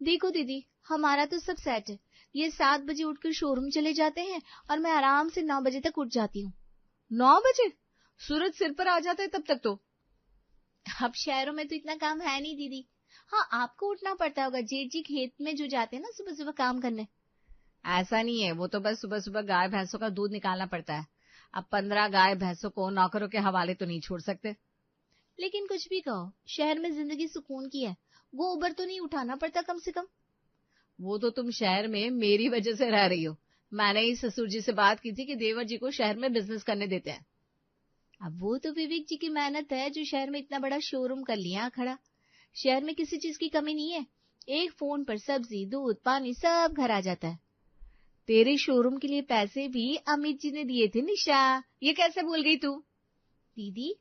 देखो दीदी, हमारा तो सब सेट है। ये 7 बजे उठकर शोरूम चले जाते हैं और मैं आराम से 9 बजे तक उठ जाती हूँ। 9 बजे? सूरज सिर पर आ जाता है तब तक तो। अब शहरों में तो इतना काम है नहीं दीदी। हाँ, आपको उठना पड़ता होगा, जेठ जी खेत में जो जाते हैं ना सुबह सुबह काम करने। ऐसा नहीं है, वो तो बस सुबह सुबह गाय भैंसों का दूध निकालना पड़ता है। अब 15 गाय भैंसों को नौकरों के हवाले तो नहीं छोड़ सकते। लेकिन कुछ भी कहो, शहर में जिंदगी सुकून की है। गोबर तो नहीं उठाना पड़ता कम से कम। वो तो तुम शहर में मेरी वजह से रह रही हो। मैंने ही ससुर जी से बात की थी कि देवर जी को शहर में बिजनेस करने देते हैं। अब वो तो विवेक जी की मेहनत है जो शहर में इतना बड़ा शोरूम कर लिया खड़ा। शहर में किसी चीज की कमी नहीं है। एक फोन पर सब्जी, दूध, पानी सब घर आ जाता है। तेरे शोरूम के लिए पैसे भी अमित जी ने दिए थे निशा, ये कैसे भूल गई तू? दीदी,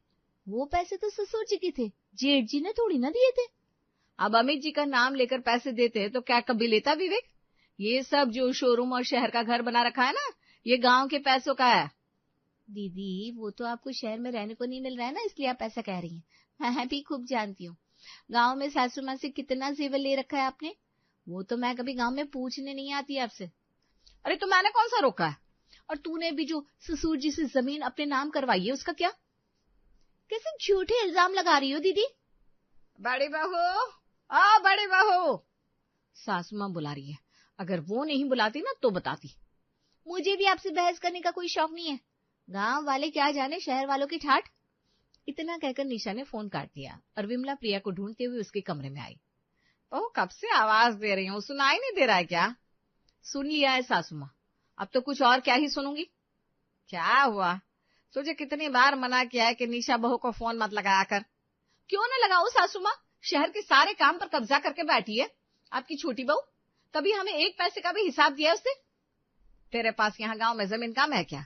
वो पैसे तो ससुर जी के थे, जेठ जी ने थोड़ी ना दिए थे। अब अमित जी का नाम लेकर पैसे देते तो क्या कभी लेता विवेक? ये सब जो शोरूम और शहर का घर बना रखा है ना, ये गांव के पैसों का है। दीदी, वो तो आपको शहर में रहने को नहीं मिल रहा है ना, इसलिए आप ऐसा कह रही हैं। मैं भी खूब जानती हूँ गांव में सासू माँ से कितना जेवर ले रखा है आपने। वो तो मैं कभी गांव में पूछने नहीं आती आपसे। अरे तो मैंने कौन सा रोका है? और तूने भी जो ससुर जी से जमीन अपने नाम करवाई है उसका क्या? कैसे झूठे इल्जाम लगा रही हो दीदी? बड़ी बहू, आ बड़ी बहू, सासू माँ बुला रही है। अगर वो नहीं बुलाती ना तो बताती। मुझे भी आपसे बहस करने का कोई शौक नहीं है। गांव वाले क्या जाने शहर वालों की ठाठ। इतना कहकर निशा ने फोन काट दिया और विमला प्रिया को ढूंढते हुए उसके कमरे में आई। बहू, कब से आवाज दे रही हूँ, सुनाई नहीं दे रहा है क्या? सुन लिया है सासू माँ, अब तो कुछ और क्या ही सुनूंगी। क्या हुआ? तुझे कितनी बार मना किया है कि निशा बहू को फोन मत लगाया कर। क्यों न लगाओ सासू माँ, शहर के सारे काम पर कब्जा करके बैठी है आपकी छोटी बहू। कभी हमें एक पैसे का भी हिसाब दिया उसने? तेरे पास यहाँ गांव में जमीन कम है क्या?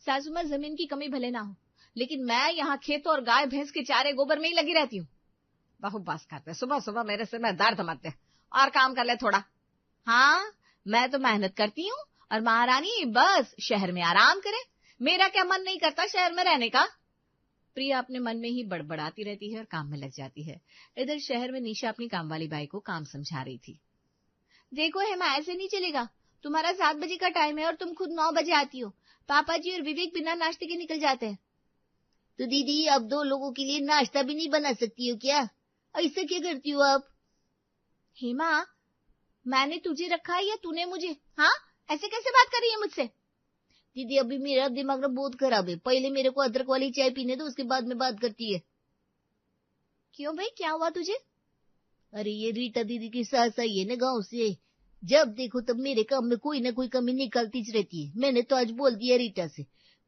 सासू माँ, जमीन की कमी भले ना हो, लेकिन मैं यहाँ खेतों और गाय भैंस के चारे गोबर में ही लगी रहती हूँ। बहू बस करते, सुबह सुबह मेरे सिर में दर्द मत दे, और काम कर ले थोड़ा। हाँ, मैं तो मेहनत करती हूँ और महारानी बस शहर में आराम करे। मेरा क्या मन नहीं करता शहर में रहने का। प्रिया अपने मन में ही बड़बड़ाती रहती है और काम में लग जाती है। इधर शहर में निशा अपनी काम वाली बाई को काम समझा रही थी। देखो हेमा, ऐसे नहीं चलेगा। तुम्हारा 7 बजे का टाइम है और तुम खुद 9 बजे आती हो। पापा जी और विवेक बिना नाश्ते के निकल जाते हैं। तो दीदी, अब 2 लोगों के लिए नाश्ता भी नहीं बना सकती हो क्या? ऐसा क्या करती हो आप? हेमा, मैंने तुझे रखा है या तूने मुझे? हाँ, ऐसे कैसे बात कर रही है मुझसे? दीदी, अभी मेरा दिमाग ना बहुत खराब है। पहले मेरे को अदरक वाली चाय पीने दो, उसके बाद में बात करती है। क्यों भाई, क्या हुआ तुझे? अरे ये रीटा दीदी की सास आई है ना गाँव से। जब देखो तब मेरे काम में कोई ना कोई कमी निकलती रहती है। मैंने तो आज बोल दिया रीटा से,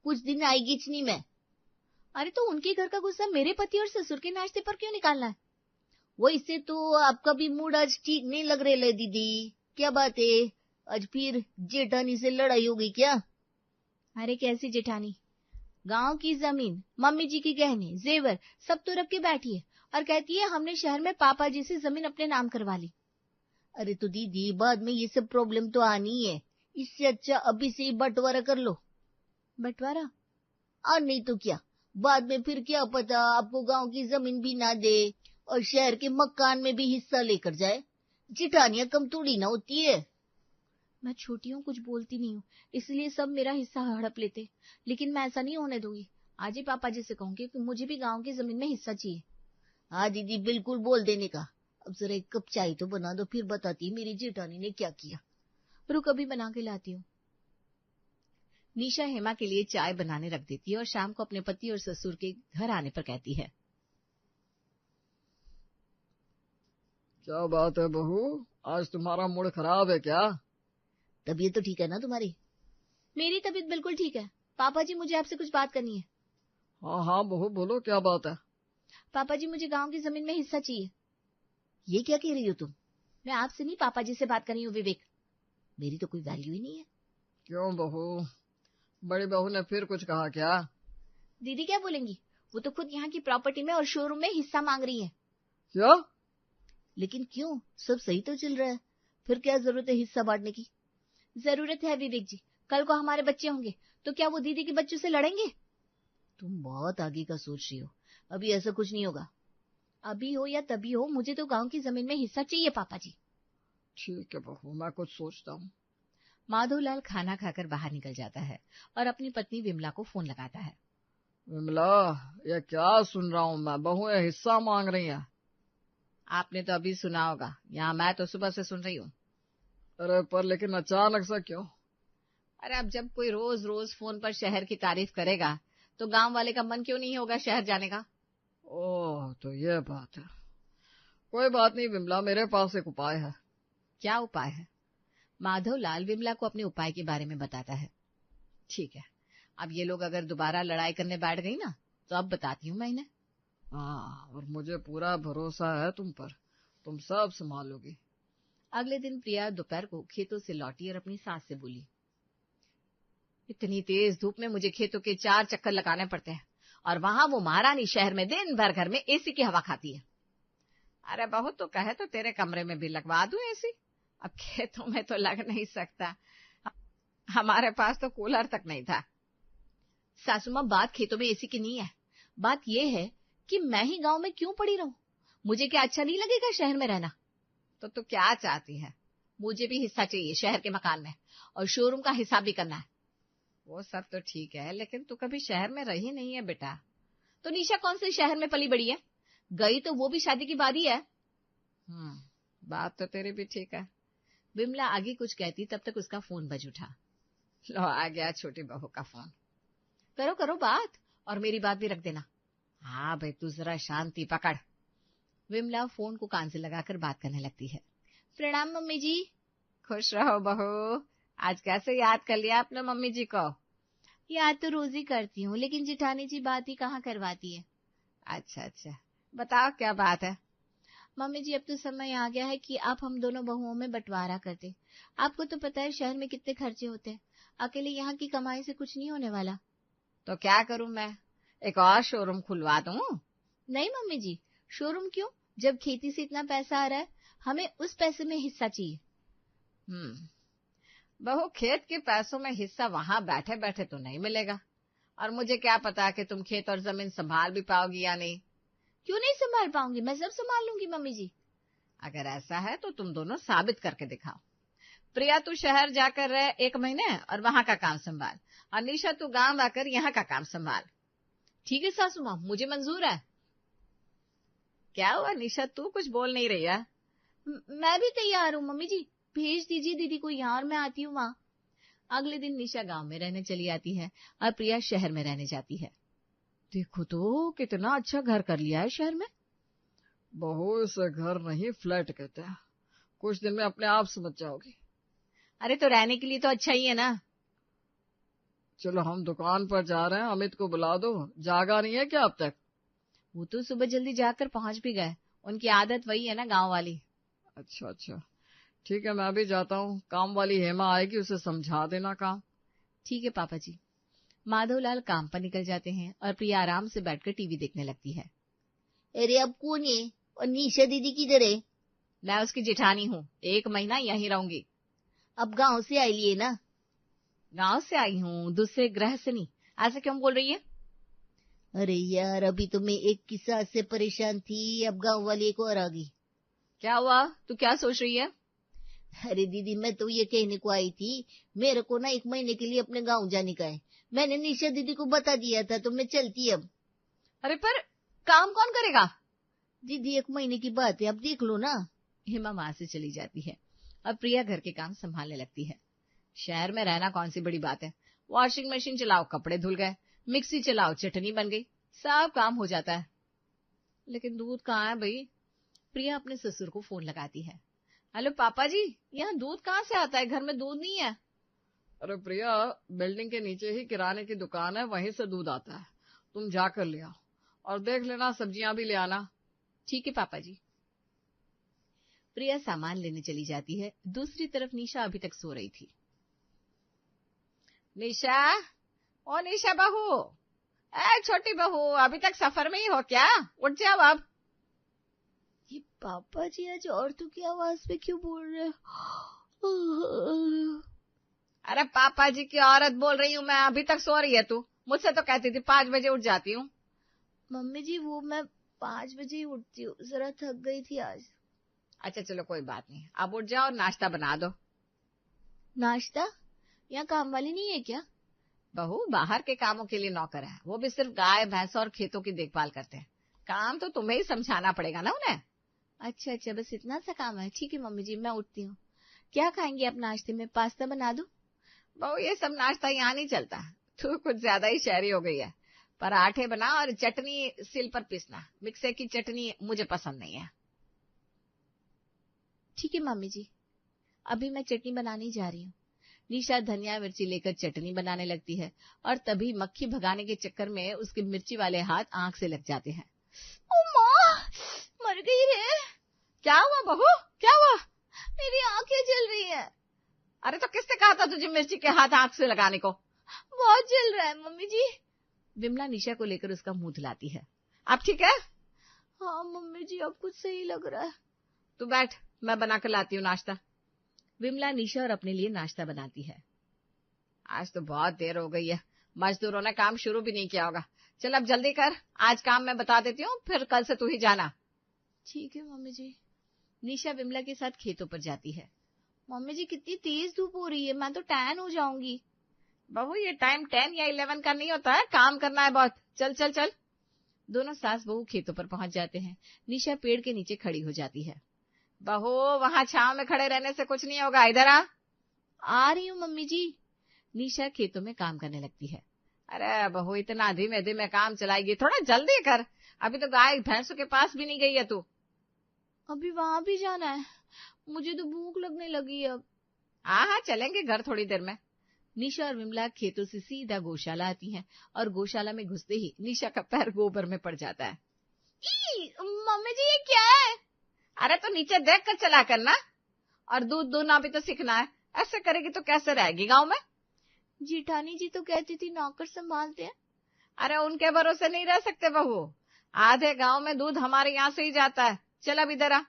कुछ दिन आएगी नहीं मैं। अरे तो उनके घर का गुस्सा मेरे पति और ससुर के नाश्ते पर क्यों निकालना है? वो इससे तो आपका भी मूड आज ठीक नहीं लग रहा है दीदी। क्या बात है, आज फिर जेठानी से लड़ाई हो गई क्या? अरे कैसी जेठानी? गांव की जमीन, मम्मी जी के गहने, जेवर सब तो रख के बैठी है और कहती है हमने शहर में पापा जी से जमीन अपने नाम करवा ली। अरे तो दीदी, बाद में ये सब प्रॉब्लम तो आनी है। इससे अच्छा अभी से ही बंटवारा कर लो। बंटवारा? और नहीं तो क्या, बाद में फिर क्या पता आपको गांव की जमीन भी ना दे और शहर के मकान में भी हिस्सा लेकर जाए। जिठानियां कम थोड़ी ना होती है। मैं छोटी हूँ, कुछ बोलती नहीं हूँ, इसलिए सब मेरा हिस्सा हड़प लेते। लेकिन मैं ऐसा नहीं होने दूंगी। आज ही पापा जी से कहूंगी कि मुझे भी गांव की जमीन में हिस्सा चाहिए। हाँ दीदी, बिल्कुल बोल देने का। अब जरा एक कप चाय तो बना दो, फिर बताती मेरी जेठानी ने क्या किया। रुक, अभी बना के लाती हूँ। निशा हेमा के लिए चाय बनाने रख देती है और शाम को अपने पति और ससुर के घर आने पर कहती है, क्या बात है बहू, आज तुम्हारा मूड खराब है क्या? तबीयत तो ठीक है ना तुम्हारी? मेरी तबीयत बिल्कुल ठीक है। पापा जी, मुझे आपसे कुछ बात करनी है। हाँ हाँ बहू, बोलो क्या बात है? पापा जी, मुझे गांव की जमीन में हिस्सा चाहिए। ये क्या कह रही हो तुम? मैं आपसे नहीं, पापा जी से बात कर रही हूँ विवेक। मेरी तो कोई वैल्यू ही नहीं है। क्यों बहू, बड़ी बहू ने फिर कुछ कहा क्या? दीदी क्या बोलेंगी, वो तो खुद यहाँ की प्रॉपर्टी में और शोरूम में हिस्सा मांग रही है। क्या? लेकिन क्यों, सब सही तो चल रहा है, फिर क्या जरूरत है हिस्सा बांटने की? जरूरत है विवेक जी। कल को हमारे बच्चे होंगे तो क्या वो दीदी के बच्चों से लड़ेंगे? तुम बहुत आगे का सोच रही हो। अभी ऐसा कुछ नहीं होगा। अभी हो या तभी हो, मुझे तो गांव की जमीन में हिस्सा चाहिए पापा जी। ठीक है बहू, मैं कुछ सोचता हूँ। माधवलाल खाना खाकर बाहर निकल जाता है और अपनी पत्नी विमला को फोन लगाता है। विमला, ये क्या सुन रहा हूँ मैं? बहू ये हिस्सा मांग रही है। आपने तो अभी सुना होगा, यहाँ मैं तो सुबह से सुन रही हूँ। अरे पर लेकिन अचानक से क्यों? अरे अब जब कोई रोज रोज फोन पर शहर की तारीफ करेगा तो गांव वाले का मन क्यों नहीं होगा शहर जाने का। ओह, तो ये बात है। कोई बात नहीं विमला, मेरे पास एक उपाय है। क्या उपाय है? माधवलाल विमला को अपने उपाय के बारे में बताता है। ठीक है, अब ये लोग अगर दोबारा लड़ाई करने बैठ गई ना तो अब बताती हूँ मैं इन्हें। हाँ, और मुझे पूरा भरोसा है तुम पर, तुम सब संभालोगी। अगले दिन प्रिया दोपहर को खेतों से लौटी और अपनी सास से बोली, इतनी तेज धूप में मुझे खेतों के 4 चक्कर लगाने पड़ते हैं और वहां वो महारानी शहर में दिन भर घर में एसी की हवा खाती है। अरे बहू तो कहे तो तेरे कमरे में भी लगवा दूं एसी, अब खेतों में तो लग नहीं सकता, हमारे पास तो कूलर तक नहीं था। सासू मां, बात खेतों में एसी की नहीं है, बात यह है कि मैं ही गांव में क्यों पड़ी रहूं, मुझे क्या अच्छा नहीं लगेगा शहर में रहना। तो तू क्या चाहती है? मुझे भी हिस्सा चाहिए शहर के मकान में और शोरूम का हिसाब भी करना है। वो सब तो ठीक है, लेकिन तू कभी शहर में रही नहीं है बेटा। तो निशा कौन से शहर में पली बड़ी है, गई तो वो भी शादी की बाद ही है। बात तो तेरी भी ठीक है। विमला आगे कुछ कहती तब तक उसका फोन बज उठा। लो आ गया छोटी बहू का फोन। करो करो बात, और मेरी बात भी रख देना। हाँ भाई, तू जरा शांति पकड़। विमला फोन को कान से लगाकर बात करने लगती है। प्रणाम मम्मी जी। खुश रहो बहू, आज कैसे याद कर लिया आपने मम्मी जी को? याद तो रोज ही करती हूँ, लेकिन जिठानी जी बात ही कहाँ करवाती है। अच्छा अच्छा, बताओ क्या बात है? मम्मी जी, अब तो समय आ गया है कि आप हम दोनों बहुओं में बंटवारा करते। आपको तो पता है शहर में कितने खर्चे होते हैं, अकेले यहाँ की कमाई से कुछ नहीं होने वाला। तो क्या करूं मैं, एक और शोरूम खुलवा दूं? नहीं मम्मी जी, शोरूम क्यों, जब खेती से इतना पैसा आ रहा है हमें उस पैसे में हिस्सा चाहिए। बहू, खेत के पैसों में हिस्सा वहां बैठे बैठे तो नहीं मिलेगा, और मुझे क्या पता कि तुम खेत और जमीन संभाल भी पाओगी या नहीं। क्यों नहीं संभाल पाऊंगी, मैं सब संभाल लूंगी मम्मी जी। अगर ऐसा है तो तुम दोनों साबित करके दिखाओ। प्रिया, तू शहर जाकर रह 1 महीने और वहां का काम संभाल, और निशा तू गांव आकर यहाँ का काम संभाल। ठीक है सासू माँ, मुझे मंजूर है। क्या हुआ निशा, तू कुछ बोल नहीं रही है? मैं भी तैयार हूँ मम्मी जी, भेज दीजिए दीदी को यहाँ और मैं आती हूँ वहाँ। अगले दिन निशा गांव में रहने चली आती है और प्रिया शहर में रहने जाती है। देखो तो कितना अच्छा घर कर लिया है शहर में। बहू, इसे घर नहीं फ्लैट कहते हैं, कुछ दिन में अपने आप समझ जाओगी। अरे तो रहने के लिए तो अच्छा ही है ना। चलो हम दुकान पर जा रहे हैं, अमित को बुला दो, जागा नहीं है क्या अब तक? वो तो सुबह जल्दी जाकर पहुंच भी गए, उनकी आदत वही है ना गांव वाली। अच्छा अच्छा, ठीक है, मैं भी जाता हूँ, काम वाली हेमा आएगी, उसे समझा देना काम। ठीक है पापा जी। माधवलाल काम पर निकल जाते हैं और प्रिया आराम से बैठकर टीवी देखने लगती है। अरे अब कौन है, और निशा दीदी किधर है? मैं उसकी जेठानी हूँ, 1 महीना यहीं रहूंगी। अब गांव से आई लिए ना? गांव से आई हूँ, दूसरे ग्रह से नहीं। ऐसा क्यों बोल रही है? अरे यार, अभी तो मैं एक किस्सा से परेशान थी, अब गांव वाली एक और आ गई। क्या हुआ, तू क्या सोच रही है? अरे दीदी, मैं तो ये कहने को आई थी, मेरे को ना 1 महीने के लिए अपने गांव जाने का है। मैंने निशा दीदी को बता दिया था, तो मैं चलती अब। अरे पर काम कौन करेगा? दीदी 1 महीने की बात है, अब देख लो ना। हेमा वहां से चली जाती है और प्रिया घर के काम संभालने लगती है। शहर में रहना कौन सी बड़ी बात है, वॉशिंग मशीन चलाओ कपड़े धुल गए, मिक्सी चलाओ चटनी बन गई, सब काम हो जाता है। लेकिन दूध कहाँ है भाई? प्रिया अपने ससुर को फोन लगाती है। हेलो पापा जी, यहाँ दूध कहाँ से आता है, घर में दूध नहीं है। अरे प्रिया, बिल्डिंग के नीचे ही किराने की दुकान है, वहीं से दूध आता है, तुम जाकर ले आओ, और देख लेना सब्जियां भी ले आना। ठीक है पापा जी। प्रिया सामान लेने चली जाती है। दूसरी तरफ निशा अभी तक सो रही थी। निशा, ओ निशा बहू, ए छोटी बहू, अभी तक सफर में ही हो क्या? उठ जाओ अब। ये पापा जी आज औरतों की आवाज में क्यों बोल रहे हैं? अरे पापा जी की औरत बोल रही हूँ मैं, अभी तक सो रही है तू? मुझसे तो कहती थी 5 बजे उठ जाती हूँ। मम्मी जी, वो मैं 5 बजे ही उठती हूँ, जरा थक गई थी आज। अच्छा चलो कोई बात नहीं, अब उठ जाओ और नाश्ता बना दो। नाश्ता? यहाँ काम वाली नहीं है क्या? बहू बाहर के कामों के लिए नौकर है, वो भी सिर्फ गाय भैंस और खेतों की देखभाल करते हैं। काम तो तुम्हें ही समझाना पड़ेगा ना उन्हें। अच्छा अच्छा, बस इतना सा काम है। ठीक है मम्मी जी, मैं उठती हूँ। क्या खाएंगे आप नाश्ते में? पास्ता बना दूं? बहू ये सब नाश्ता यहाँ नहीं चलता, तू कुछ ज्यादा ही शहरी हो गई है। पराठे बना और चटनी सिल पर पीसना, मिक्से की चटनी मुझे पसंद नहीं है। ठीक है मम्मी जी, अभी मैं चटनी बनाने जा रही हूँ। निशा धनिया मिर्ची लेकर चटनी बनाने लगती है और तभी मक्खी भगाने के चक्कर में उसके मिर्ची वाले हाथ आंख से लग जाते हैं। ओ माँ, मर गई रे। क्या हुआ बहू, क्या हुआ? मेरी आंखें जल रही है। अरे तो किसने कहा था तुझे मिर्ची के हाथ आंख से लगाने को? बहुत जल रहा है मम्मी जी। विमला निशा को लेकर उसका मुंह धुलाती है। अब ठीक है? हाँ मम्मी जी, अब कुछ सही लग रहा है। तू बैठ, मैं बना कर लाती हूँ नाश्ता। विमला निशा और अपने लिए नाश्ता बनाती है। आज तो बहुत देर हो गई है, मजदूरों ने काम शुरू भी नहीं किया होगा। चल अब जल्दी कर, आज काम मैं बता देती हूँ, फिर कल से तू ही जाना। ठीक है मम्मी जी। निशा विमला के साथ खेतों पर जाती है। मम्मी जी कितनी तेज धूप हो रही है, मैं तो टैन हो जाऊंगी। बहू ये टाइम 10 या 11 का नहीं होता है, काम करना है बहुत। चल चल चल। दोनों सास बहू खेतों पर पहुंच जाते हैं। निशा पेड़ के नीचे खड़ी हो जाती है। बहू वहां छांव में खड़े रहने से कुछ नहीं होगा, इधर आ रही हूँ मम्मी जी। निशा खेतों में काम करने लगती है। अरे बहू इतना धीमे धीमे काम चलाएगी, थोड़ा जल्दी कर, अभी तो गाय भैंसों के पास भी नहीं गई है तू। अभी वहां भी जाना है, मुझे तो भूख लगने लगी है अब। हाँ चलेंगे घर थोड़ी देर में। निशा और विमला खेतों से सीधा गौशाला आती हैं और गौशाला में घुसते ही निशा का पैर गोबर में पड़ जाता है। मम्मी जी ये क्या है? अरे तो नीचे देख कर चला करना, और दूध दूहना भी तो सीखना है, ऐसे करेगी तो कैसे रहेगी गांव में? जिठानी जी तो कहती थी नौकर संभालते हैं। अरे उनके भरोसे नहीं रह सकते बहू, आधे गांव में दूध हमारे यहाँ से ही जाता है। चल अब इधर आ।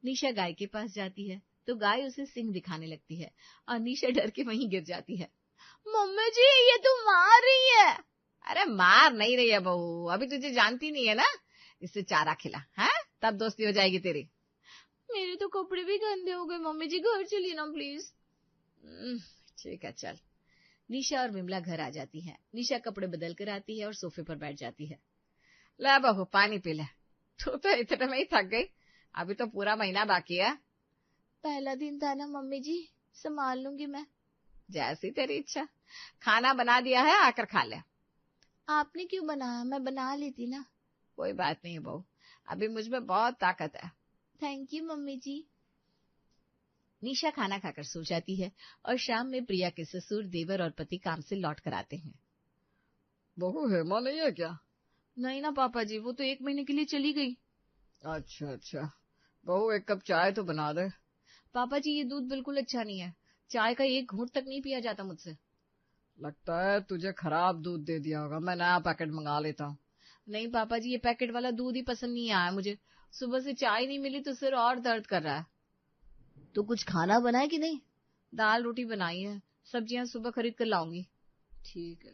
निशा गाय के पास जाती है तो गाय उसे सिंह दिखाने लगती है और निशा डर के वहीं गिर जाती है। मम्मी जी ये तो मार रही है। अरे मार नहीं रही है बहू, अभी तुझे जानती नहीं है ना, इससे चारा खिला है, तब दोस्ती हो जाएगी तेरी। मेरे तो कपड़े भी गंदे हो गए मम्मी जी, घर चलिए ना प्लीज। ठीक है चल। निशा और विमला घर आ जाती हैं। निशा कपड़े बदल कर आती है और सोफे पर बैठ जाती है। ले बहू पानी पी ले, तू तो इतने में ही थक गई, अभी तो पूरा महीना बाकी है। पहला दिन था ना मम्मी जी, संभाल लूंगी मैं। जैसी तेरी इच्छा, खाना बना दिया है, आकर खा ले। आपने क्यों बनाया, मैं बना लेती ना। कोई बात नहीं बहू, अभी मुझ में बहुत ताकत है। थैंक यू मम्मी जी। निशा खाना खाकर सो जाती है और शाम में प्रिया के ससुर देवर और पति काम से लौट कर आते हैं। बहू हेमा नहीं है क्या? नहीं ना पापा जी, वो तो 1 महीने के लिए चली गई। अच्छा अच्छा, बहू एक कप चाय तो बना दे। पापा जी ये दूध बिल्कुल अच्छा नहीं है, चाय का 1 घूंट तक नहीं पिया जाता मुझसे। लगता है तुझे खराब दूध दे दिया होगा, मैं नया पैकेट मंगा लेता हूँ। नहीं पापा जी, ये पैकेट वाला दूध ही पसंद नहीं आया मुझे, सुबह से चाय नहीं मिली तो सिर और दर्द कर रहा है। तो कुछ खाना बनाए कि नहीं? दाल रोटी बनाई है, सब्जियां सुबह खरीद कर लाऊंगी। ठीक है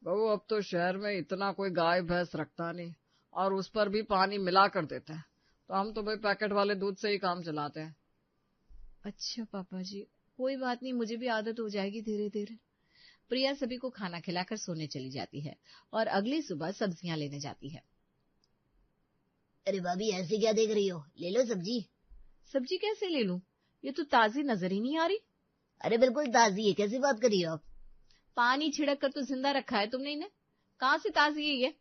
बहू, अब तो शहर में इतना कोई गाय भैंस रखता नहीं और उस पर भी पानी मिला कर देता है, तो हम तो भाई पैकेट वाले दूध से ही काम चलाते हैं। अच्छा पापा जी, कोई बात नहीं, मुझे भी आदत हो जाएगी धीरे धीरे। प्रिया सभी को खाना खिलाकर सोने चली जाती है और अगली सुबह सब्जियां लेने जाती है। अरे भाभी ऐसे क्या देख रही हो, ले लो सब्जी। सब्जी कैसे ले लूं, ये तो ताजी नजर ही नहीं आ रही। अरे बिल्कुल ताजी है, कैसी बात कर रही हो आप? पानी छिड़क कर तो जिंदा रखा है तुमने इन्हें, कहाँ से ताजी है ये?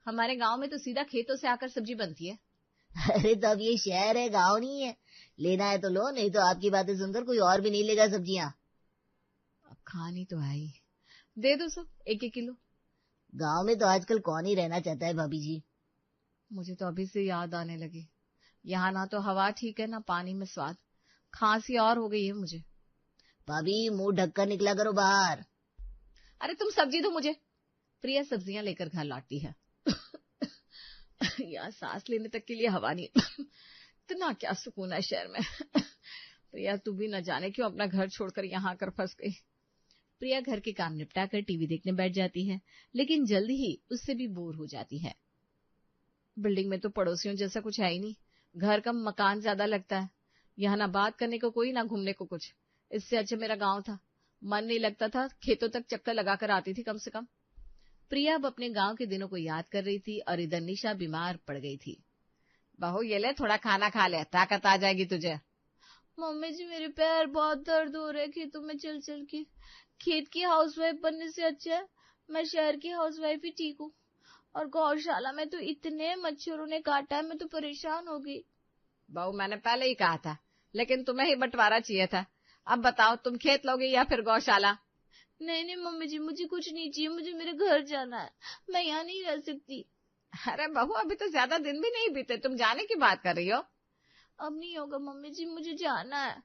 हमारे गांव में तो सीधा खेतों से आकर सब्जी बनती है। अरे तो अब ये शहर है, गांव नहीं है, लेना है तो लो, नहीं तो आपकी बातें सुनकर कोई और भी नहीं लेगा सब्जियां। अब खानी तो है ही, दे दो सब 1-1 किलो। गांव में तो आजकल कौन ही रहना चाहता है भाभी जी। मुझे तो अभी से याद आने लगी, यहाँ ना तो हवा ठीक है ना पानी में स्वाद, खांसी और हो गई है मुझे। भाभी मुंह ढककर निकला करो बाहर। अरे तुम सब्जी दो मुझे। प्रिया सब्जियां लेकर घर लौटती है। यार सांस लेने तक के लिए हवा नहीं। इतना क्या सुकून है शहर में। प्रिया तू भी न जाने क्यों अपना घर छोड़कर यहाँ आकर फंस गई। प्रिया घर के काम निपटाकर टीवी देखने बैठ जाती है, लेकिन जल्दी ही उससे भी बोर हो जाती है। बिल्डिंग में तो पड़ोसियों जैसा कुछ है ही नहीं, घर का मकान ज्यादा लगता है, यहाँ ना बात करने को कोई ना घूमने को कुछ। इससे अच्छा मेरा गांव था, मन नहीं लगता था, खेतों तक चक्कर लगाकर आती थी कम से कम। प्रिया अब अपने गांव के दिनों को याद कर रही थी और इधर निशा बीमार पड़ गई थी। बहू ये ले, थोड़ा खाना खा ले, ताकत आ जाएगी तुझे। मम्मी जी मेरे पैर बहुत दर्द हो रहे खेतों में चल चल के। खेत की हाउसवाइफ बनने से अच्छा है मैं शहर की हाउसवाइफ ही ठीक हूँ। और गौशाला में तो इतने मच्छरों ने काटा है, मैं तो परेशान हो गई। बहू मैंने पहले ही कहा था, लेकिन तुम्हें ही बंटवारा चाहिए था। अब बताओ, तुम खेत लोगे या फिर गौशाला? नहीं नहीं मम्मी जी, मुझे कुछ नहीं चाहिए, मुझे मेरे घर जाना है, मैं यहाँ नहीं रह सकती। अरे बहू अभी तो ज्यादा दिन भी नहीं बीते, तुम जाने की बात कर रही हो। अब नहीं होगा मम्मी जी, मुझे जाना है।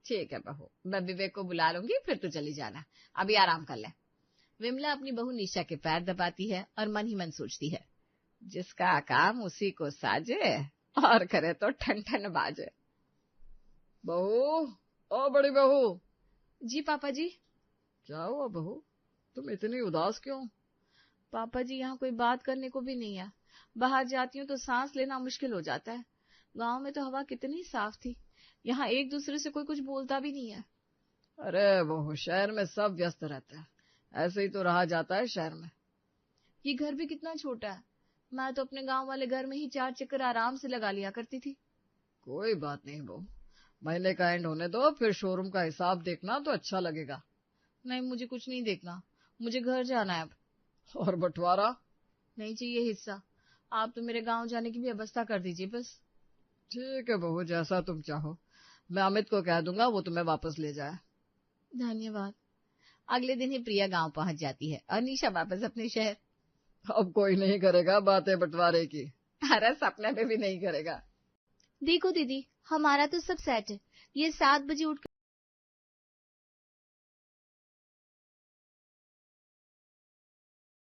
ठीक है बहू, मैं विवेक को बुला लूंगी, फिर तू चली जाना, अभी आराम कर ले। विमला अपनी बहू निशा के पैर दबाती है और मन ही मन सोचती है, जिसका काम उसी को साजे और करे तो ठन ठन बाजे। बहू, ओ बड़ी बहू। जी पापा जी। क्या हुआ बहू, तुम इतनी उदास क्यों? पापा जी यहाँ कोई बात करने को भी नहीं है, बाहर जाती हूँ तो सांस लेना मुश्किल हो जाता है। गांव में तो हवा कितनी साफ थी, यहाँ एक दूसरे से कोई कुछ बोलता भी नहीं है। अरे बहू, शहर में सब व्यस्त रहते हैं, ऐसे ही तो रहा जाता है शहर में। ये घर भी कितना छोटा है, मैं तो अपने गांव वाले घर में ही 4 चक्कर आराम से लगा लिया करती थी। कोई बात नहीं बहू, महीने का एंड होने दो, फिर शोरूम का हिसाब देखना तो अच्छा लगेगा। नहीं मुझे कुछ नहीं देखना, मुझे घर जाना है अब। और बंटवारा? नहीं चाहिए हिस्सा, आप तो मेरे गांव जाने की व्यवस्था कर दीजिए बस। ठीक है बहू, जैसा तुम चाहो। मैं अमित को कह दूंगा, वो तुम्हें वापस ले जाए। धन्यवाद। अगले दिन ही प्रिया गांव पहुंच जाती है और निशा वापस अपने शहर। अब कोई नहीं करेगा बातें बंटवारे की। अरे सपने में भी नहीं करेगा। देखो दीदी, हमारा तो सब सेट है। ये 7 बजे उठ